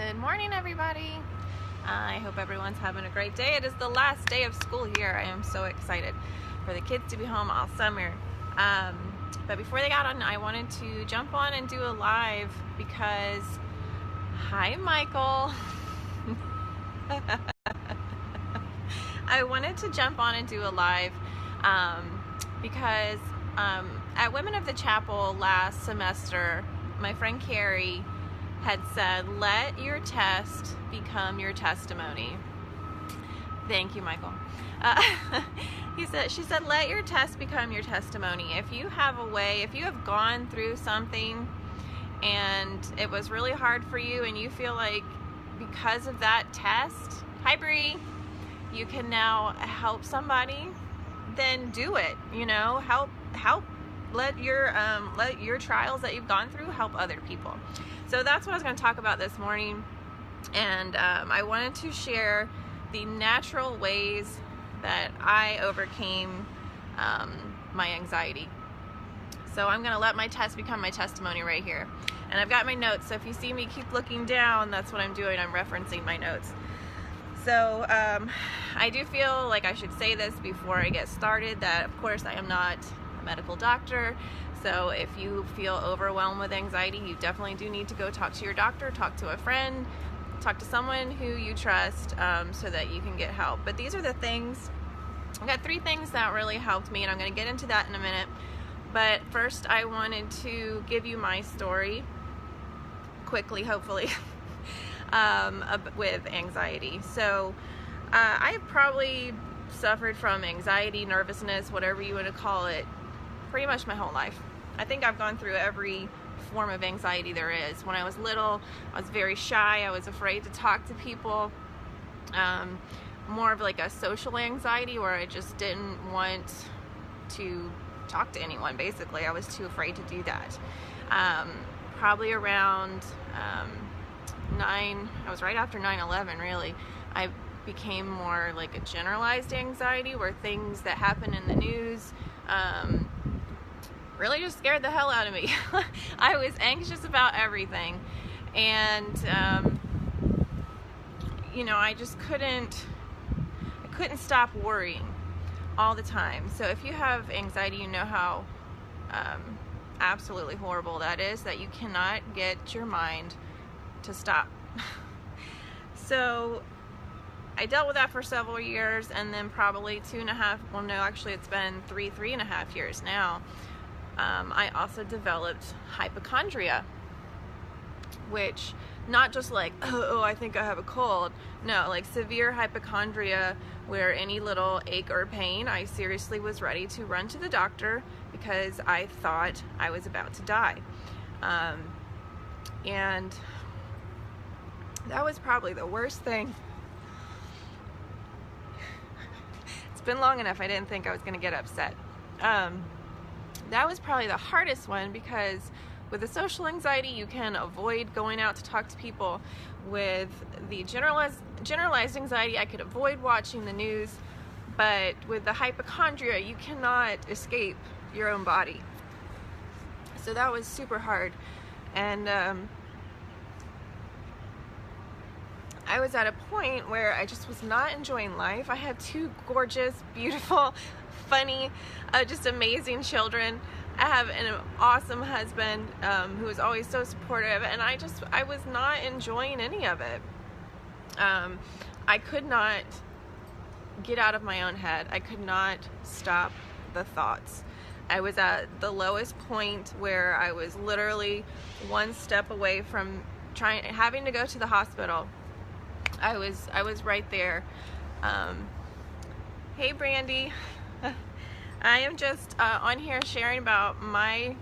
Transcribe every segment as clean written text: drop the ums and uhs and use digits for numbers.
Good morning, everybody. I hope everyone's having a great day. It is the last day of school here. I am so excited for the kids to be home all summer. But before they got on, I wanted to jump on and do a live because, hi, Michael. I wanted to jump on and do a live because at Women of the Chapel last semester, my friend Carrie had said, let your test become your testimony. Thank you, Michael. She said, let your test become your testimony. If you have a way, if you have gone through something and it was really hard for you and you feel like because of that test, hi Bree, you can now help somebody, then do it. You know, help. Let your trials that you've gone through help other people. So that's what I was going to talk about this morning, and I wanted to share the natural ways that I overcame my anxiety. So I'm going to let my test become my testimony right here. And I've got my notes, so if you see me keep looking down, that's what I'm doing. I'm referencing my notes. So I do feel like I should say this before I get started, that of course I am not a medical doctor. So if you feel overwhelmed with anxiety, you definitely do need to go talk to your doctor, talk to a friend, talk to someone who you trust, so that you can get help. But these are the things, I've got 3 things that really helped me, and I'm going to get into that in a minute. But first I wanted to give you my story quickly, hopefully, with anxiety. So I've probably suffered from anxiety, nervousness, whatever you want to call it, pretty much my whole life. I think I've gone through every form of anxiety there is. When I was little, I was very shy. I was afraid to talk to people. More of like a social anxiety where I just didn't want to talk to anyone, basically. I was too afraid to do that. Probably around I was right after 9/11, really. I became more like a generalized anxiety where things that happen in the news really just scared the hell out of me. I was anxious about everything, and you know, I just couldn't stop worrying all the time. So if you have anxiety, you know how absolutely horrible that is, that you cannot get your mind to stop. So I dealt with that for several years, and then probably 2.5, well no, actually it's been 3.5 years now. I also developed hypochondria, which not just like, oh, I think I have a cold. No, like severe hypochondria where any little ache or pain, I seriously was ready to run to the doctor because I thought I was about to die. And that was probably the worst thing. It's been long enough, I didn't think I was going to get upset. That was probably the hardest one because with the social anxiety, you can avoid going out to talk to people. With the generalized anxiety, I could avoid watching the news, but with the hypochondria, you cannot escape your own body. So that was super hard. And I was at a point where I just was not enjoying life. I had 2 gorgeous, beautiful, funny, just amazing children. I have an awesome husband who is always so supportive, and I was not enjoying any of it. I could not get out of my own head. I could not stop the thoughts. I was at the lowest point where I was literally 1 step away from having to go to the hospital. I was right there. Hey Brandy. I am just on here sharing about my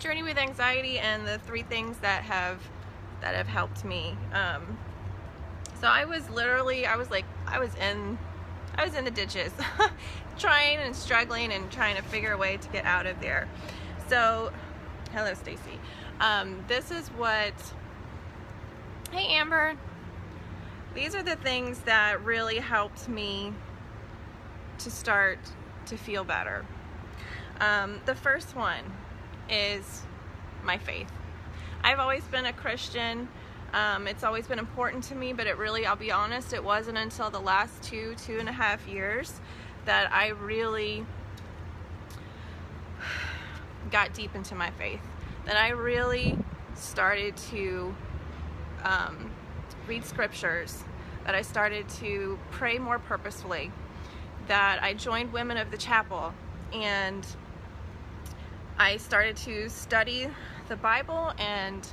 journey with anxiety and the 3 things that have helped me. So I was in the ditches, trying and struggling and trying to figure a way to get out of there. So, hello Stacy. This is what. Hey Amber. These are the things that really helped me to start to feel better. The first one is my faith. I've always been a Christian. It's always been important to me, but I'll be honest, it wasn't until the last 2.5 years that I really got deep into my faith, that I really started to read scriptures, that I started to pray more purposefully, that I joined Women of the Chapel, and I started to study the Bible and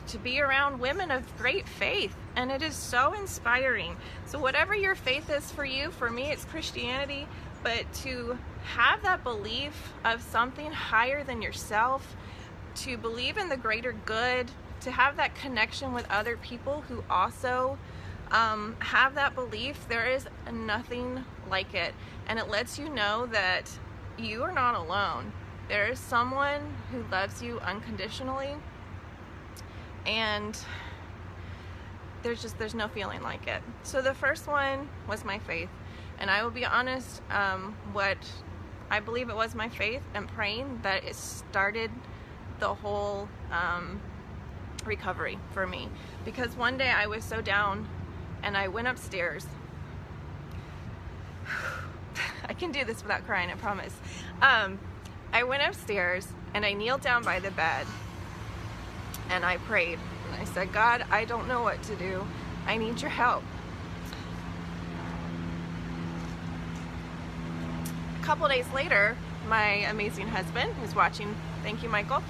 to be around women of great faith, and it is so inspiring. So whatever your faith is for you, for me it's Christianity, but to have that belief of something higher than yourself, to believe in the greater good, to have that connection with other people who also have that belief, there is nothing like it. And it lets you know that you are not alone. There is someone who loves you unconditionally, and there's no feeling like it. So the first one was my faith, and I will be honest, what I believe it was my faith and praying that it started the whole recovery for me. Because one day I was so down and I went upstairs. I can do this without crying, I promise. I went upstairs and I kneeled down by the bed and I prayed. And I said, God, I don't know what to do. I need your help. A couple days later, my amazing husband, who's watching, thank you, Michael,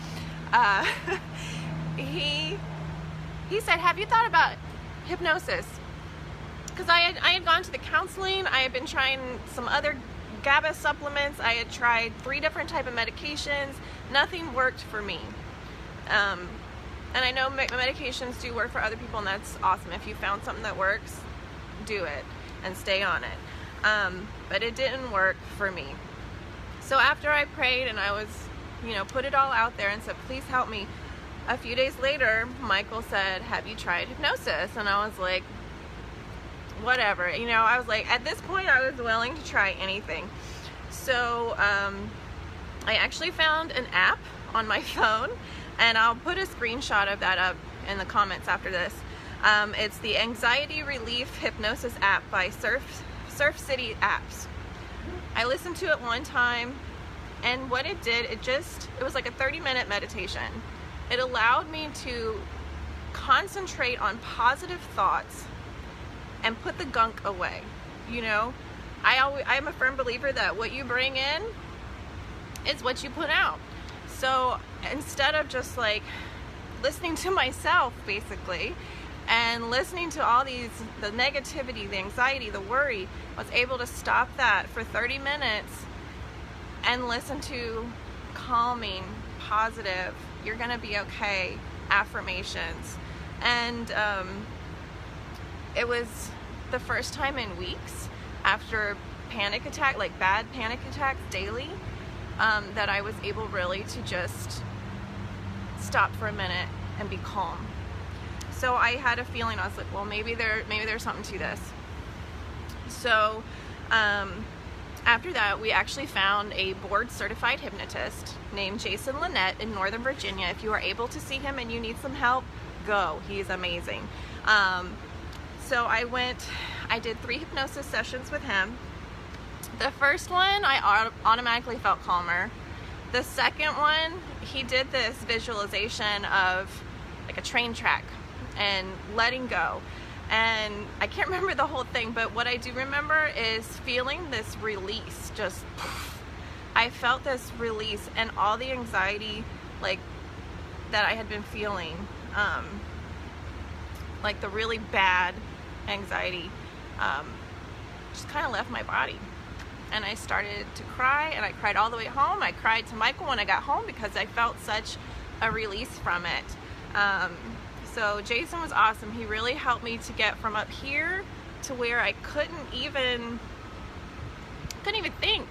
he said, have you thought about hypnosis? Because I had gone to the counseling, I had been trying some other GABA supplements, I had tried 3 different type of medications, nothing worked for me. And I know medications do work for other people, and that's awesome. If you found something that works, do it and stay on it. But it didn't work for me. So after I prayed and I was, put it all out there and said, please help me, a few days later, Michael said, have you tried hypnosis? And I was like, whatever. I was like, at this point, I was willing to try anything. So I actually found an app on my phone, and I'll put a screenshot of that up in the comments after this. It's the Anxiety Relief Hypnosis app by Surf City Apps. I listened to it one time, and what it did, it was like a 30-minute meditation. It allowed me to concentrate on positive thoughts and put the gunk away. I'm a firm believer that what you bring in is what you put out. So instead of just like listening to myself basically and listening to all the negativity, the anxiety, the worry, I was able to stop that for 30 minutes and listen to calming, positive, you're gonna be okay affirmations. And it was the first time in weeks after panic attack, like bad panic attacks daily, that I was able really to just stop for a minute and be calm. So I had a feeling, I was like, well, maybe there's something to this. So after that, we actually found a board certified hypnotist named Jason Lynette in Northern Virginia. If you are able to see him and you need some help, go. He's amazing. So I did 3 hypnosis sessions with him. The first one, I automatically felt calmer. The second one, he did this visualization of like a train track and letting go. And I can't remember the whole thing, but what I do remember is feeling this release. I felt this release and all the anxiety like that I had been feeling, like the really bad anxiety, just kind of left my body. And I started to cry, and I cried all the way home. I cried to Michael when I got home because I felt such a release from it. So Jason was awesome. He really helped me to get from up here to where I couldn't even think,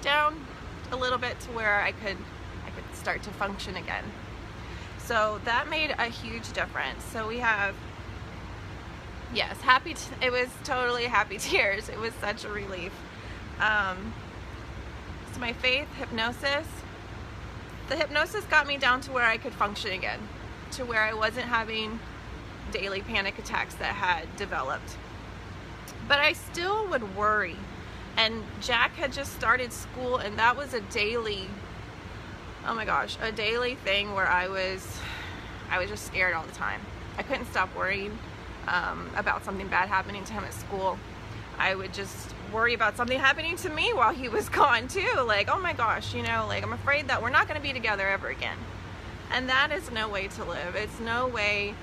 down a little bit to where I could start to function again. So that made a huge difference. So we have, yes, it was totally happy tears. It was such a relief. So my faith, hypnosis, the hypnosis got me down to where I could function again, to where I wasn't having daily panic attacks that had developed. But I still would worry. And Jack had just started school, and that was a daily, oh my gosh, a daily thing where I was just scared all the time. I couldn't stop worrying about something bad happening to him at school. I would just worry about something happening to me while he was gone too. Like, oh my gosh, you know, like I'm afraid that we're not going to be together ever again. And that is no way to live. It's no way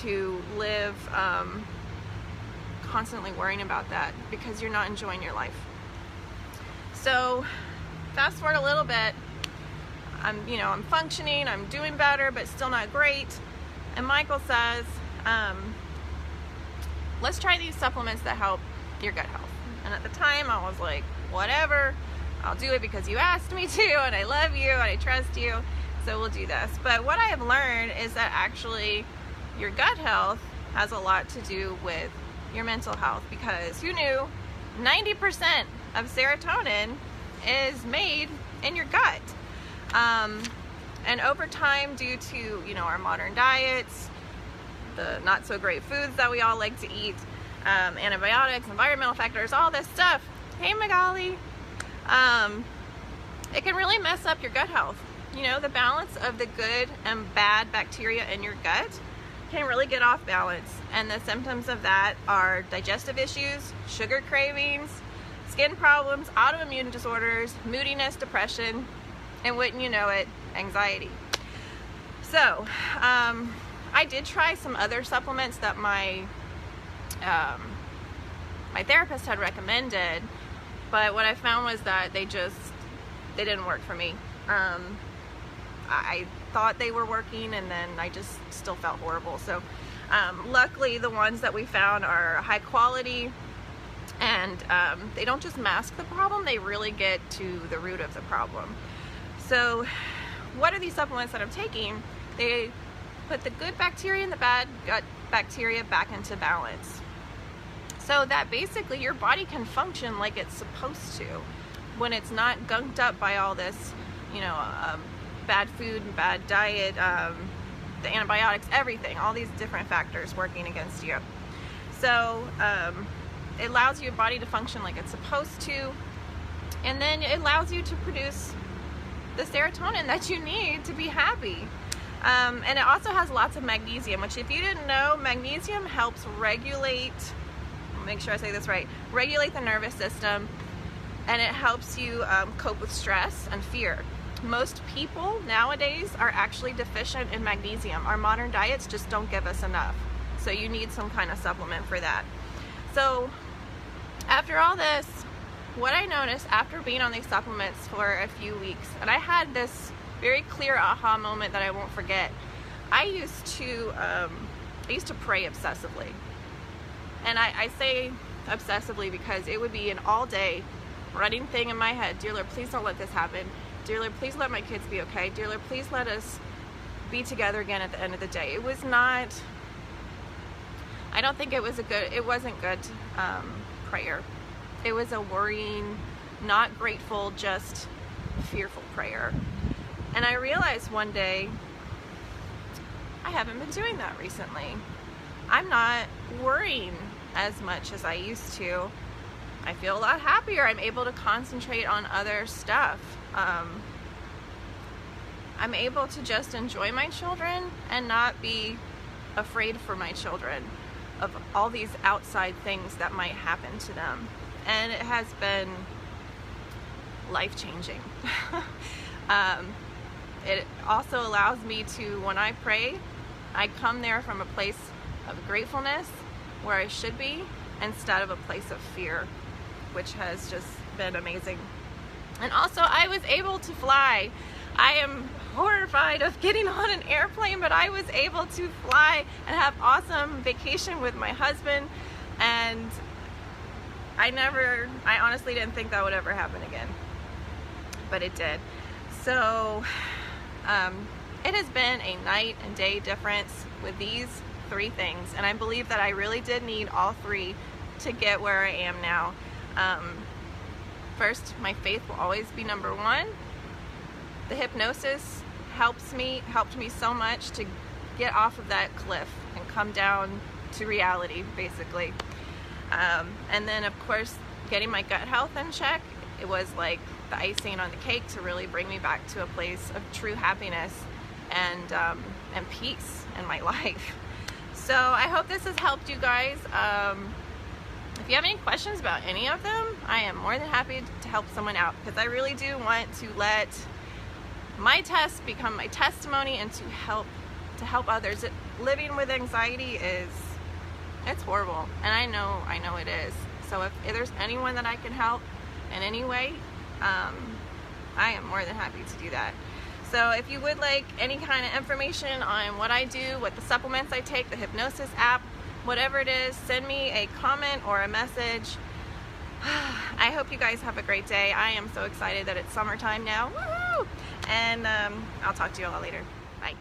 to live constantly worrying about that, because you're not enjoying your life. So fast forward a little bit, I'm functioning, I'm doing better, but still not great. And Michael says, let's try these supplements that help your gut health. And at the time I was like, whatever, I'll do it because you asked me to, and I love you and I trust you, so we'll do this. But what I have learned is that actually your gut health has a lot to do with your mental health, because who knew 90% of serotonin is made in your gut. And over time, due to, our modern diets, the not so great foods that we all like to eat, antibiotics, environmental factors, all this stuff, hey Magali, it can really mess up your gut health. The balance of the good and bad bacteria in your gut can really get off balance, and the symptoms of that are digestive issues, sugar cravings, skin problems, autoimmune disorders, moodiness, depression, and wouldn't you know it, anxiety. So I did try some other supplements that my therapist had recommended, but what I found was that they didn't work for me. I thought they were working, and then I just still felt horrible. So luckily the ones that we found are high quality, and they don't just mask the problem, they really get to the root of the problem. So what are these supplements that I'm taking? They put the good bacteria and the bad gut bacteria back into balance, so that basically your body can function like it's supposed to when it's not gunked up by all this, bad food and bad diet, the antibiotics, everything, all these different factors working against you. So it allows your body to function like it's supposed to, and then it allows you to produce the serotonin that you need to be happy. And it also has lots of magnesium, which, if you didn't know, magnesium helps regulate, make sure I say this right, regulate the nervous system, and it helps you cope with stress and fear. Most people nowadays are actually deficient in magnesium. Our modern diets just don't give us enough, so you need some kind of supplement for that. So after all this, what I noticed after being on these supplements for a few weeks, and I had this very clear aha moment that I won't forget. I used to pray obsessively, and I say obsessively because it would be an all day running thing in my head. Dear Lord, please don't let this happen. Dear Lord, please let my kids be okay. Dear Lord, please let us be together again at the end of the day. It was not, I don't think it wasn't good prayer. It was a worrying, not grateful, just fearful prayer. And I realized one day, I haven't been doing that recently. I'm not worrying as much as I used to. I feel a lot happier. I'm able to concentrate on other stuff. I'm able to just enjoy my children and not be afraid for my children of all these outside things that might happen to them. And it has been life-changing. It also allows me to, when I pray, I come there from a place of gratefulness, where I should be, instead of a place of fear, which has just been amazing. And also, I was able to fly. I am horrified of getting on an airplane, but I was able to fly and have awesome vacation with my husband, and I honestly didn't think that would ever happen again, but it did. So it has been a night and day difference with these three things, and I believe that I really did need all three to get where I am now. First, my faith will always be number one. The hypnosis helped me so much to get off of that cliff and come down to reality, basically. And then of course, getting my gut health in check, it was like the icing on the cake to really bring me back to a place of true happiness and peace in my life. So I hope this has helped you guys. If you have any questions about any of them, I am more than happy to help someone out, because I really do want to let my test become my testimony and to help others. Living with anxiety it's horrible, and I know it is. So if there's anyone that I can help in any way, I am more than happy to do that. So if you would like any kind of information on what I do, what the supplements I take, the hypnosis app, whatever it is, send me a comment or a message. I hope you guys have a great day. I am so excited that it's summertime now. Woo! And I'll talk to you all later. Bye.